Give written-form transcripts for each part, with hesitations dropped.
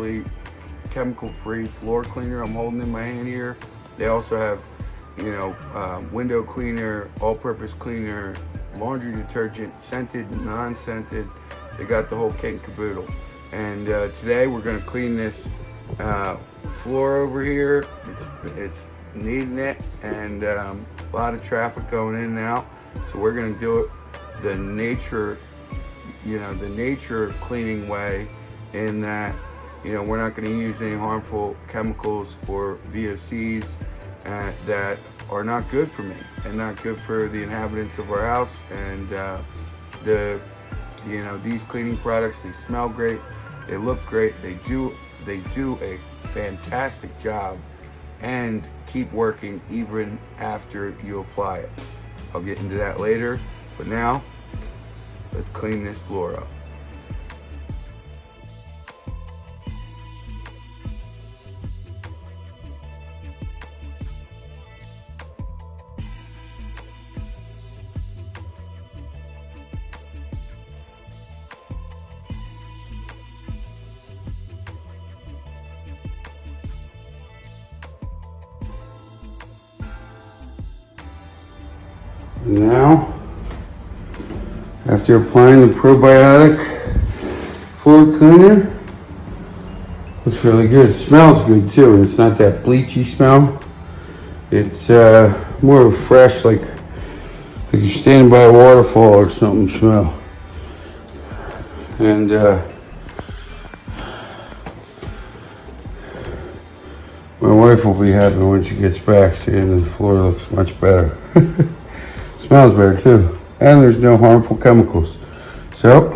complete chemical-free floor cleaner I'm holding in my hand here. They also have, you know, window cleaner, all-purpose cleaner, laundry detergent, scented, non-scented. They got the whole kit and caboodle. And today we're going to clean this floor over here. It's needing it, and a lot of traffic going in and out. So we're going to do it the nature cleaning way, in that, you know, we're not going to use any harmful chemicals or VOCs that are not good for me and not good for the inhabitants of our house. And these cleaning products, they smell great, they look great, they do a fantastic job and keep working even after you apply it. I'll get into that later, but now let's clean this floor up. Now, after applying the probiotic floor cleaner, looks really good. It smells good too, and it's not that bleachy smell. It's more of a fresh, like you're standing by a waterfall or something smell. And my wife will be happy when she gets back, seeing the floor looks much better. Smells better too, and there's no harmful chemicals. So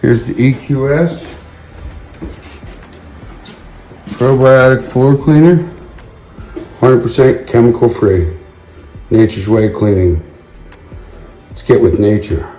here's the EQS Probiotic Floor Cleaner, 100% chemical free, nature's way of cleaning. Let's get with nature.